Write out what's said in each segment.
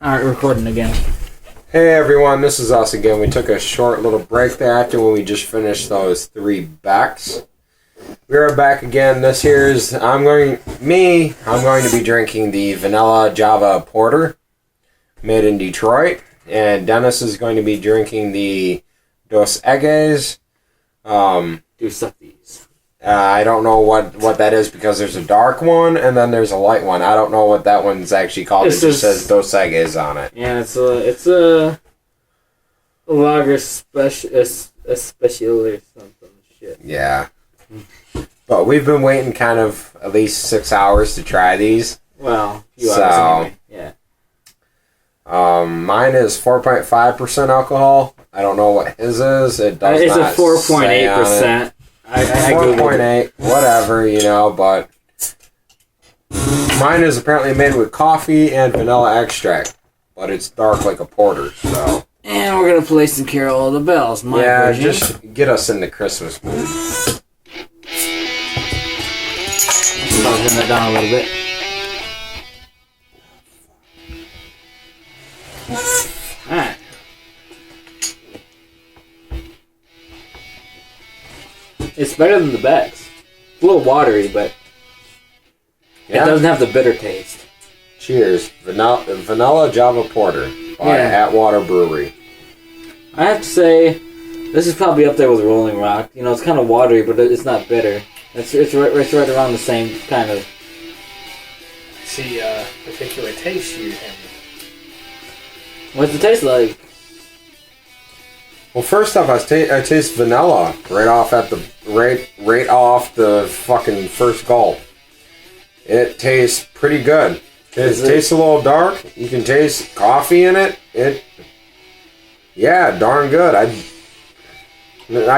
Alright, recording again. Hey everyone, this is us again. We took a short little break there after when we just finished those 3 Becks. We are back again. This here's, I'm going to be drinking the Vanilla Java Porter, made in Detroit. And Dennis is going to be drinking the Dos Equis. Dos Equis. I don't know what that is because there's a dark one and then there's a light one. I don't know what that one's actually called. It just says Dos Equis on it. Yeah, it's a lager special or something shit. Yeah. But we've been waiting kind of at least 6 hours to try these. Well, a few hours anyway. Yeah. Mine is 4.5% alcohol. I don't know what his is. It does it's not a 4.8%. I 4.8, whatever, but mine is apparently made with coffee and vanilla extract, but it's dark like a porter, so. And we're gonna play some Carol of the Bells. Version. Just get us in the Christmas mood. I'll turn that down a little bit. Alright. It's better than the Becks. It's a little watery, but it doesn't have the bitter taste. Cheers. Vanilla Java Porter by Atwater Brewery. I have to say, this is probably up there with Rolling Rock. It's kind of watery, but it's not bitter. It's right around the same kind of... See, particular taste you have. What's the taste like? Well, first off, I taste vanilla right off the fucking first gulp. It tastes pretty good. It tastes a little dark. You can taste coffee in it. Darn good. I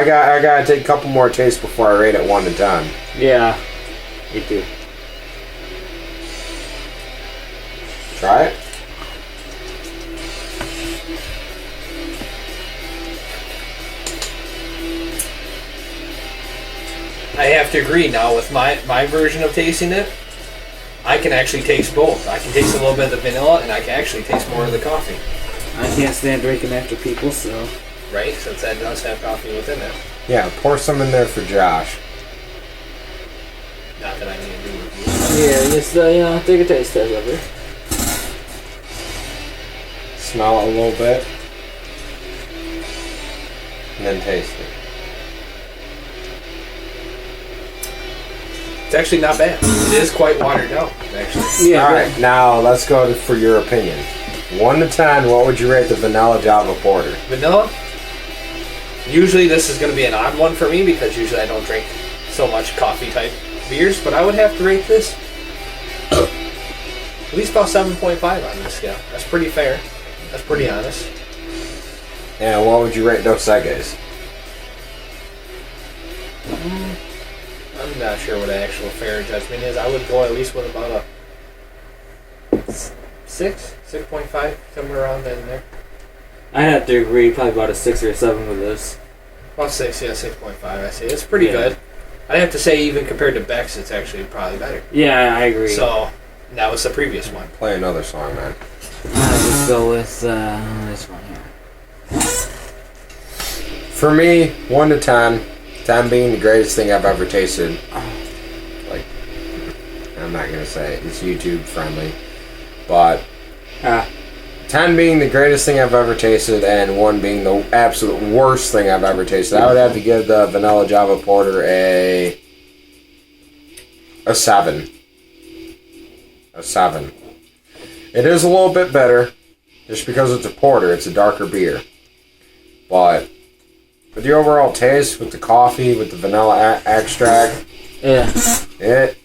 gotta take a couple more tastes before I rate it 1 to 10. Yeah, me too. Try it. I have to agree now with my version of tasting it. I can actually taste both. I can taste a little bit of the vanilla, and I can actually taste more of the coffee. I can't stand drinking after people, so... Right, since that does have coffee within it. Yeah, pour some in there for Josh. Not that I need to do with Yeah, just, take a taste test of it. Smell it a little bit. And then taste it. It's actually not bad. It is quite watered down, actually. Yeah. Alright, now let's go for your opinion. 1 to 10, what would you rate the Vanilla Java Porter? Vanilla? Usually this is going to be an odd one for me because usually I don't drink so much coffee type beers, but I would have to rate this at least about 7.5 on this scale. That's pretty fair. That's pretty honest. And what would you rate Dos Equis? I'm not sure what an actual fair judgment is. I would go at least with about a 6.5, somewhere around in there. I have to agree, probably about a 6 or a 7 with this. About 6, yeah, 6.5, I say. It's pretty good. I'd have to say even compared to Beck's, it's actually probably better. Yeah, I agree. So, that was the previous one. Play another song, man. I'll just go with this one here. For me, 1 to 10. 10 being the greatest thing I've ever tasted. Like, I'm not going to say it. It's YouTube friendly. But 10 being the greatest thing I've ever tasted and 1 being the absolute worst thing I've ever tasted. I would have to give the Vanilla Java Porter a 7. A 7. It is a little bit better just because it's a porter. It's a darker beer. But with the overall taste, with the coffee, with the vanilla extract, it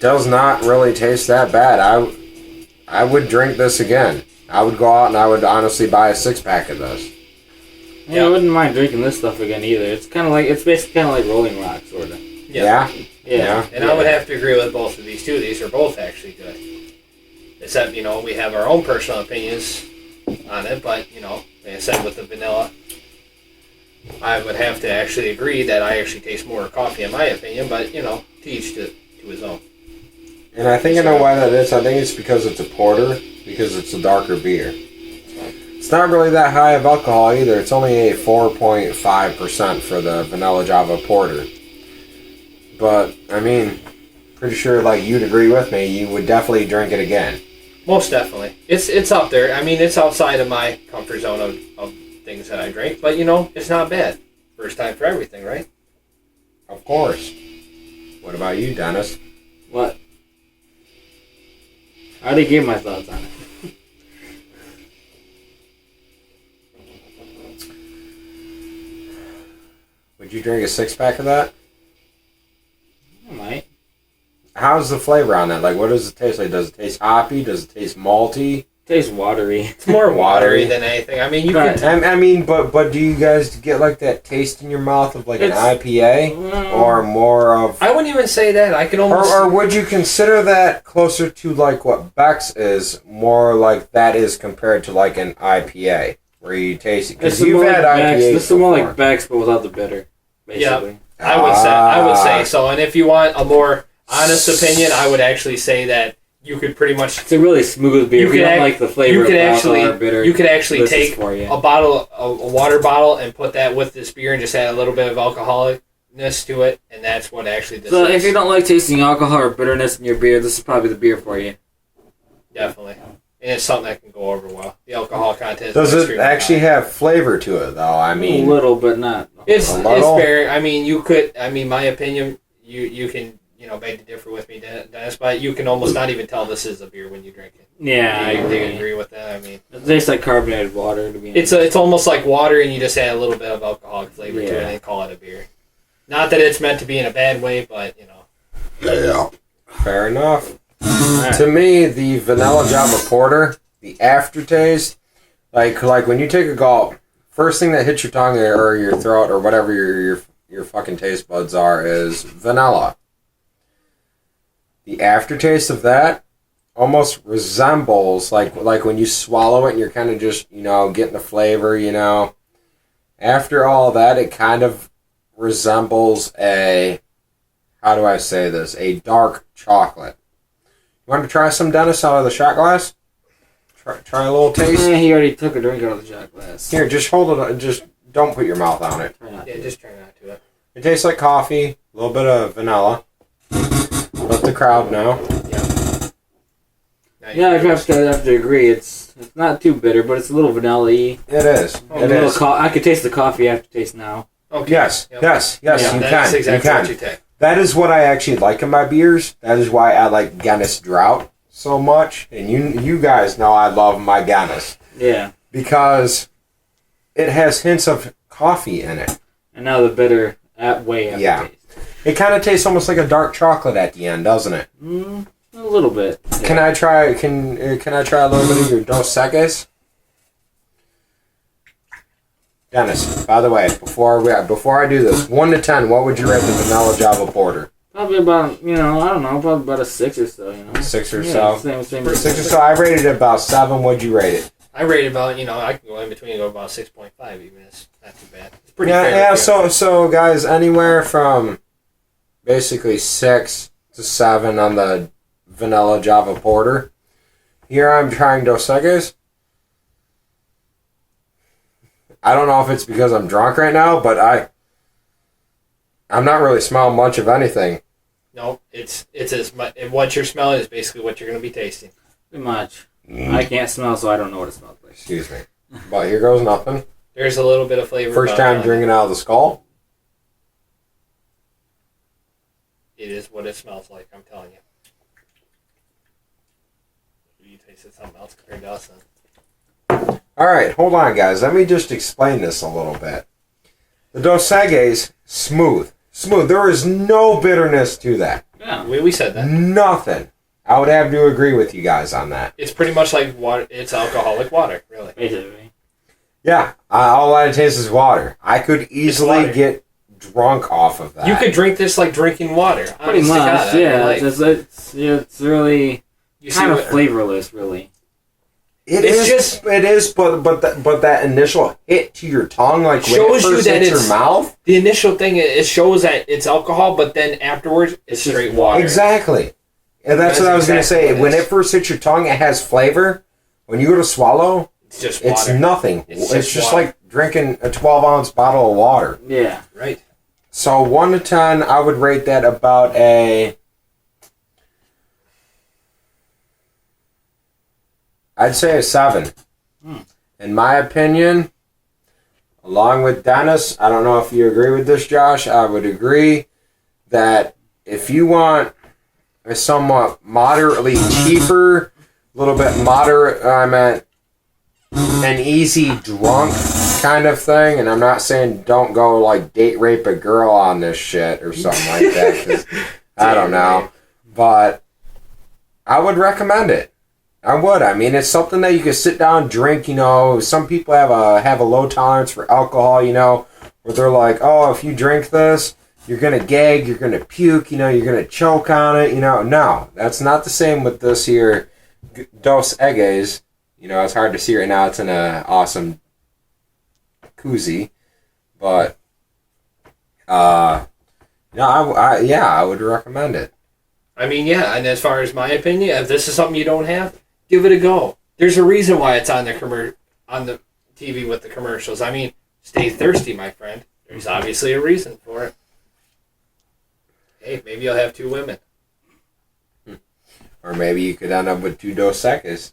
does not really taste that bad. I would drink this again. I would go out and I would honestly buy a 6-pack of this. Yeah, I wouldn't mind drinking this stuff again either. It's basically kind of like Rolling Rock, sort of. Yeah. And I would have to agree with both of these too. These are both actually good. Except, we have our own personal opinions on it, but, like I said, with the vanilla, I would have to actually agree that I actually taste more coffee in my opinion, but, to each to his own. And I think I know why that is. I think it's because it's a porter, because it's a darker beer. It's not really that high of alcohol either. It's only a 4.5% for the Vanilla Java Porter. But, I mean, pretty sure like you'd agree with me, you would definitely drink it again. Most definitely. It's up there. I mean, it's outside of my comfort zone of things that I drink. But, it's not bad. First time for everything, right? Of course. What about you, Dennis? What? I already gave my thoughts on it. Would you drink a 6-pack of that? I might. How's the flavor on that? Like, what does it taste like? Does it taste hoppy? Does it taste malty? Tastes watery. It's more watery than anything. I mean, you can... I mean, but do you guys get like that taste in your mouth of like an IPA, or more of? I wouldn't even say that. I can almost. Or would you consider that closer to like what Beck's is, more like that is compared to like an IPA, where you taste it? Because you've had IPAs. This is more like Beck's, but without the bitter, basically. Yeah, I would say so. And if you want a more honest opinion, I would actually say that. You could pretty much. It's a really smooth beer. If you don't like the flavor of alcohol or bitter. You could actually take a water bottle, and put that with this beer, and just add a little bit of alcoholicness to it, and that's what actually this is. So if you don't like tasting alcohol or bitterness in your beer, this is probably the beer for you. Definitely, and it's something that can go over well. The alcohol content. Does it actually have flavor to it, though? I mean, a little, but not. It's fair. I mean, you could. I mean, my opinion. You can. Beg to differ with me, Dennis, but you can almost not even tell this is a beer when you drink it. Yeah, I agree with that. I mean, it tastes like carbonated water. To be honest. It's almost like water, and you just add a little bit of alcoholic flavor to it and call it a beer. Not that it's meant to be in a bad way, but Yeah. Fair enough. Right. To me, the Vanilla Java Porter, the aftertaste, like when you take a gulp, first thing that hits your tongue or your throat or whatever your fucking taste buds are is vanilla. The aftertaste of that almost resembles like when you swallow it and you're kind of just getting the flavor. After all that, it kind of resembles a dark chocolate. You want to try some, Dennis, out of the shot glass? Try a little taste. Yeah, he already took a drink out of the shot glass. Here, just hold it. Just don't put your mouth on it. Just try not to. It tastes like coffee, a little bit of vanilla. Let the crowd know. Yeah, I have to agree. It's not too bitter, but it's a little vanilla-y. It is. I could taste the coffee aftertaste now. Okay. Yes. You can. That's exactly what you take. That is what I actually like in my beers. That is why I like Guinness Drought so much. And you guys know I love my Guinness. Yeah. Because it has hints of coffee in it. And now the bitter way aftertaste. Yeah. It kind of tastes almost like a dark chocolate at the end, doesn't it? A little bit. Yeah. Can I try a little bit of your Dos Equis? Dennis, by the way, before I do this, 1 to 10, what would you rate the Vanilla Java Porter? Probably about, I don't know, probably about a 6 or so, 6 or so? Same 6 or so. I rated it about 7. What'd you rate it? I rated about, I can go in between and go about 6.5 even. It's not too bad. It's pretty fair. Yeah, so guys, anywhere from basically 6 to 7 on the Vanilla Java Porter. Here I'm trying Dos Equis. I don't know if it's because I'm drunk right now, but I'm not really smelling much of anything. No, it's as much. What you're smelling is basically what you're going to be tasting. Pretty much. I can't smell, so I don't know what it smells like. Excuse me. But here goes nothing. There's a little bit of flavor. First time drinking out of the skull. It is what it smells like, I'm telling you. You tasted something else compared to us then. Alright, hold on guys. Let me just explain this a little bit. The Dos Equis, smooth. Smooth. There is no bitterness to that. Yeah, we said that. Nothing. I would have to agree with you guys on that. It's pretty much like water. It's alcoholic water, really. Basically. Yeah, all I taste is water. I could easily get drunk off of that. You could drink this like drinking water. Pretty much, yeah. It's really kind of flavorless, really. It is, but that initial hit to your tongue, like when it first hits your mouth. The initial thing, it shows that it's alcohol, but then afterwards, it's straight water. Exactly. And that's what I was going to say. When it first hits your tongue, it has flavor. When you go to swallow, it's just water. It's nothing. It's just water. like drinking a 12-ounce bottle of water. Yeah. Right. So 1 to 10, I would rate that about I'd say a 7. In my opinion, along with Dennis, I don't know if you agree with this, Josh, I would agree that if you want a somewhat moderately cheaper, a little bit moderate, I meant an easy drunk kind of thing, and I'm not saying don't go like date rape a girl on this shit or something like that, 'cause I don't know, but I would recommend it. I would. I mean, it's something that you can sit down and drink, you know. Some people have a low tolerance for alcohol, you know, where they're like, oh, if you drink this, you're going to gag, you're going to puke, you know, you're going to choke on it, you know. No, that's not the same with this here Dos Equis. You know, it's hard to see right now. It's in an awesome koozie. But, I would recommend it. I mean, yeah, and as far as my opinion, if this is something you don't have, give it a go. There's a reason why it's on the TV with the commercials. I mean, stay thirsty, my friend. There's obviously a reason for it. Hey, maybe you'll have 2 women. Or maybe you could end up with 2 Dos Equis.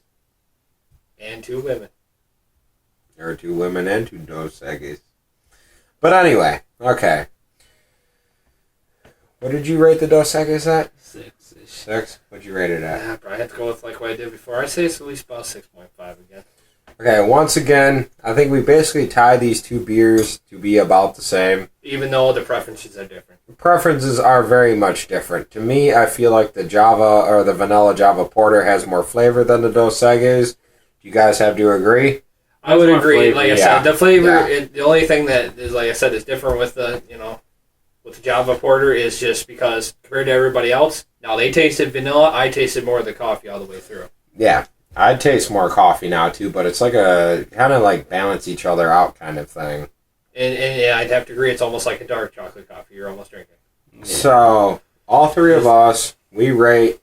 And 2 women. Or 2 women and 2 Dos Equis. But anyway, okay. What did you rate the Dos Equis at? 6-ish. 6? What'd you rate it at? I probably have to go with like what I did before. I say it's at least about 6.5 again. Okay, once again, I think we basically tied these 2 beers to be about the same. Even though the preferences are different. The preferences are very much different. To me, I feel like the Java or the vanilla Java Porter has more flavor than the Dos Equis. Do you guys have to agree? I would agree. Flavor. Like I said, the flavor. The only thing that is, like I said, is different with the with the Java Porter is just because compared to everybody else, now they tasted vanilla. I tasted more of the coffee all the way through. Yeah, I taste more coffee now too, but it's like a kind of like balance each other out kind of thing. And yeah, I'd have to agree. It's almost like a dark chocolate coffee. You're almost drinking. So all 3 of us, we rate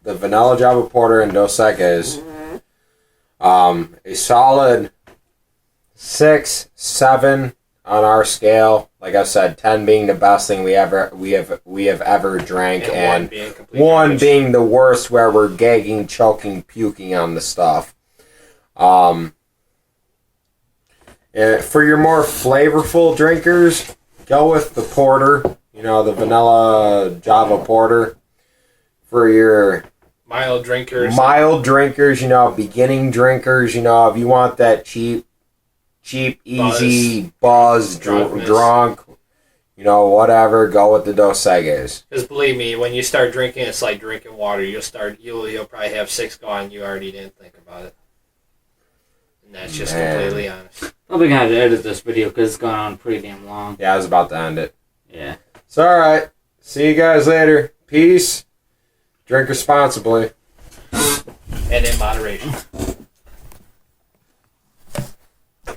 the vanilla Java Porter and Dos Equis a solid 6, 7 on our scale. Like I said, 10 being the best thing we have ever drank, and 1 being the worst, where we're gagging, choking, puking on the stuff. For your more flavorful drinkers, go with the porter. You know, the vanilla Java Porter. For your mild drinkers, you know, beginning drinkers, you know, if you want that cheap, easy buzz, drunk, you know, whatever, go with the Dos Equis. Because believe me, when you start drinking, it's like drinking water. You'll probably have 6 gone. You already didn't think about it, and that's just completely honest. Probably gonna have to edit this video because it's gone on pretty damn long. Yeah, I was about to end it. Yeah. So, alright. See you guys later. Peace. Drink responsibly. And in moderation.